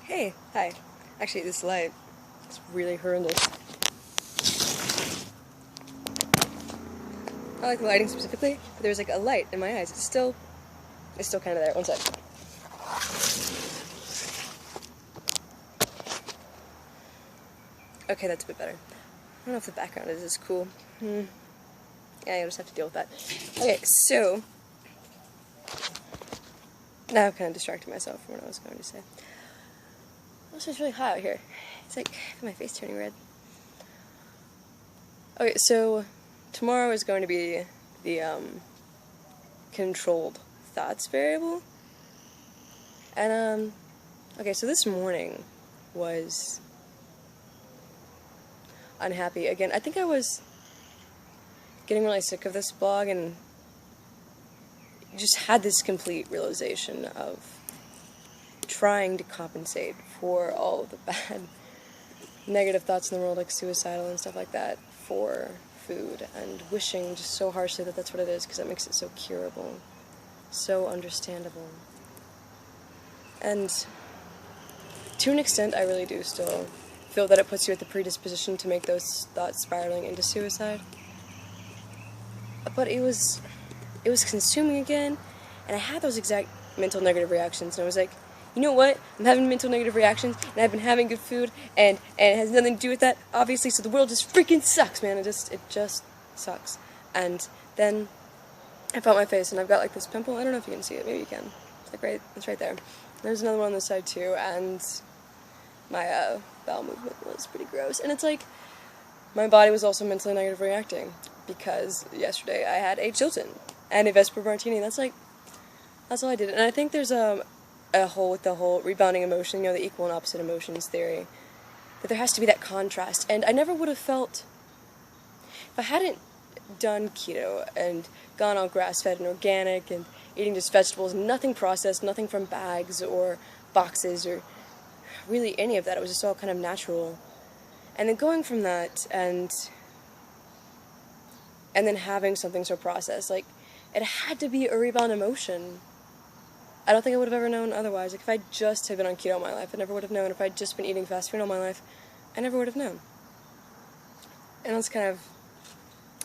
Hey, hi. Actually, this light is really horrendous. I like the lighting specifically, but there's like a light in my eyes. It's still kind of there. One sec. Okay, that's a bit better. I don't know if the background is as cool. Yeah, you'll just have to deal with that. Okay, so now I've kind of distracted myself from what I was going to say. Also, it's really hot out here. It's like my face turning red. Okay, so tomorrow is going to be the controlled thoughts variable. And okay, so this morning was unhappy again. I think I was getting really sick of this blog and just had this complete realization of trying to compensate for all of the bad negative thoughts in the world, like suicidal and stuff like that, for food, and wishing just so harshly that that's what it is, because that makes it so curable, so understandable. And to an extent, I really do still feel that it puts you at the predisposition to make those thoughts spiraling into suicide. But it was consuming again, and I had those exact mental negative reactions, and I was like, you know what? I'm having mental negative reactions, and I've been having good food, and it has nothing to do with that, obviously, so the world just freaking sucks, man. It just sucks. And then I felt my face, and I've got like this pimple. I don't know if you can see it. Maybe you can. It's right there. There's another one on this side too, and my bowel movement was pretty gross. And it's like my body was also mentally negative reacting, because yesterday I had a Chilton and a Vesper Martini. That's all I did. And I think there's the whole rebounding emotion, you know, the equal and opposite emotions theory, that there has to be that contrast. And I never would have felt, if I hadn't done keto and gone all grass-fed and organic and eating just vegetables, nothing processed, nothing from bags or boxes or really any of that. It was just all kind of natural. And then going from that and then having something so processed, like, it had to be a rebound emotion. I don't think I would have ever known otherwise. Like, if I just had been on keto all my life, I never would have known. If I'd just been eating fast food all my life, I never would have known. And that's kind of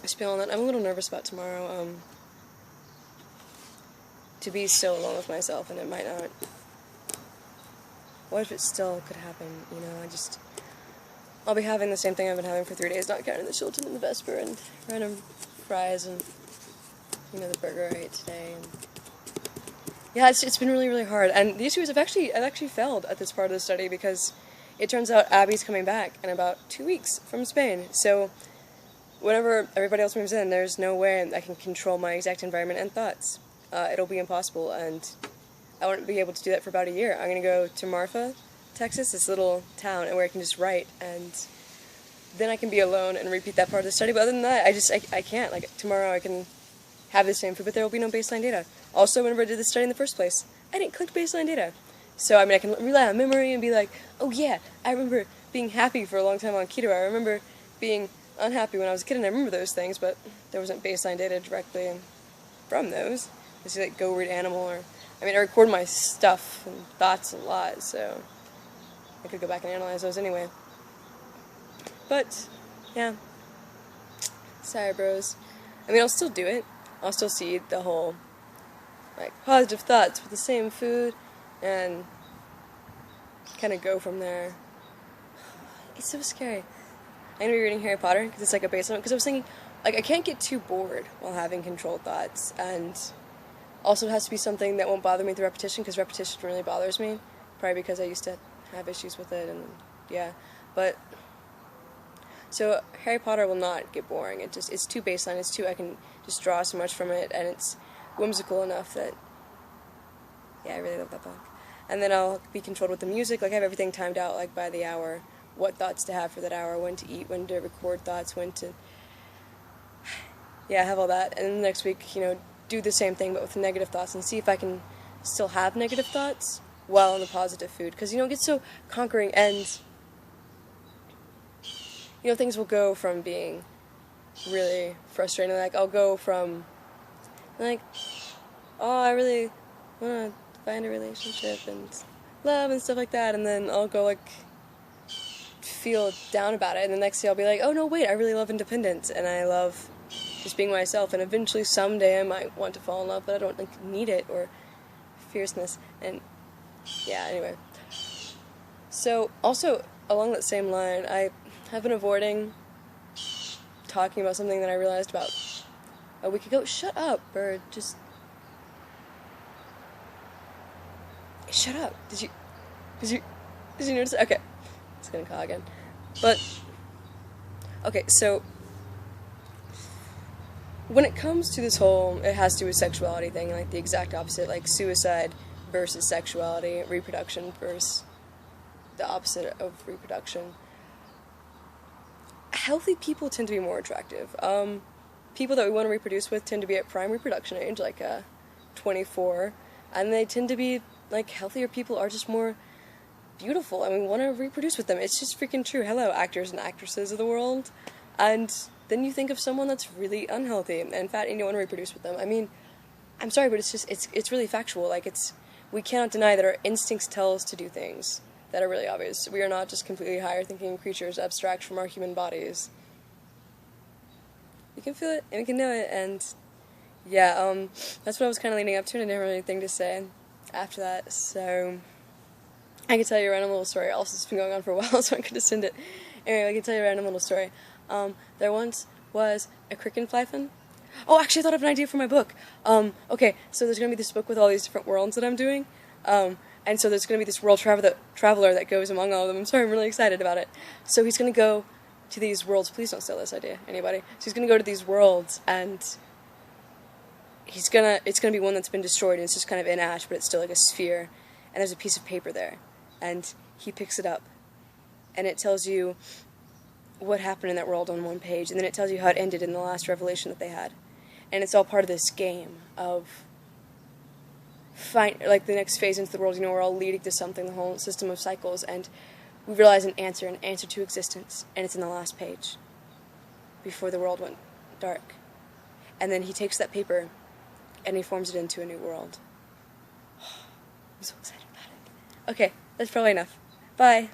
a spiel on that. I'm a little nervous about tomorrow, to be so alone with myself, and it might not. What if it still could happen, you know? I'll be having the same thing I've been having for 3 days, not counting the Chilton and the Vesper and random fries and, you know, the burger I ate today. And yeah, it's been really, really hard. And the issue is I've actually failed at this part of the study, because it turns out Abby's coming back in about 2 weeks from Spain. So whenever everybody else moves in, there's no way I can control my exact environment and thoughts. It'll be impossible, and I won't be able to do that for about a year. I'm going to go to Marfa, Texas, this little town, and where I can just write, and then I can be alone and repeat that part of the study. But other than that, I can't. Like, tomorrow I can have the same food, but there will be no baseline data. Also, whenever I did this study in the first place, I didn't collect baseline data. So, I mean, I can rely on memory and be like, oh yeah, I remember being happy for a long time on keto. I remember being unhappy when I was a kid, and I remember those things, but there wasn't baseline data directly from those. It's like Go Read Animal, or, I mean, I record my stuff and thoughts a lot, so I could go back and analyze those anyway. But, yeah. Sorry, bros. I mean, I'll still do it. I'll still see the whole, like, positive thoughts with the same food, and kind of go from there. It's so scary. I'm going to be reading Harry Potter, because it's like a baseline, because I was thinking, like, I can't get too bored while having controlled thoughts, and also it has to be something that won't bother me through repetition, because repetition really bothers me, probably because I used to have issues with it, and yeah, but, so Harry Potter will not get boring. It's too baseline, I can just draw so much from it, and it's whimsical enough that, yeah, I really love that book. And then I'll be controlled with the music, like I have everything timed out, like by the hour, what thoughts to have for that hour, when to eat, when to record thoughts, when to, yeah, have all that. And then next week, you know, do the same thing but with negative thoughts, and see if I can still have negative thoughts while on the positive food, because, you know, it gets so conquering, and, you know, things will go from being really frustrating, like, I'll go from, like, oh, I really want to find a relationship, and love and stuff like that, and then I'll go like feel down about it, and the next day I'll be like, oh no, wait, I really love independence, and I love just being myself, and eventually someday I might want to fall in love, but I don't like need it, or fierceness, and yeah, anyway. So, also, along that same line, I have been avoiding talking about something that I realized about a week ago. Shut up, bird, just... Shut up. Did you notice? Okay. It's gonna call again. But, okay, so, when it comes to this whole, it has to do with sexuality thing, like the exact opposite, like suicide versus sexuality, reproduction versus the opposite of reproduction. Healthy people tend to be more attractive. People that we want to reproduce with tend to be at prime reproduction age, like 24, and they tend to be, like, healthier people are just more beautiful, and we want to reproduce with them. It's just freaking true. Hello, actors and actresses of the world. And then you think of someone that's really unhealthy and fat, and you don't want to reproduce with them. I mean, I'm sorry, but it's really factual. Like, we cannot deny that our instincts tell us to do things that are really obvious. We are not just completely higher thinking creatures abstract from our human bodies. We can feel it, and we can know it, and yeah, that's what I was kind of leading up to, and I didn't have anything to say after that, so I can tell you a random little story. Also, it's been going on for a while, so I could just end it. Anyway, I can tell you a random little story. There once was a Krickenpfeifen. Oh, actually, I thought of an idea for my book. Okay, so there's going to be this book with all these different worlds that I'm doing, and so there's going to be this world traveler that goes among all of them. I'm sorry, I'm really excited about it. So he's going to go to these worlds. Please don't steal this idea, anybody. So he's going to go to these worlds, and it's going to be one that's been destroyed, and it's just kind of in ash, but it's still like a sphere, and there's a piece of paper there, and he picks it up, and it tells you what happened in that world on one page, and then it tells you how it ended in the last revelation that they had. And it's all part of this game of like the next phase into the world, we're all leading to something, the whole system of cycles, and we realize an answer to existence, and it's in the last page, before the world went dark. And then he takes that paper, and he forms it into a new world. I'm so excited about it. Okay, that's probably enough. Bye.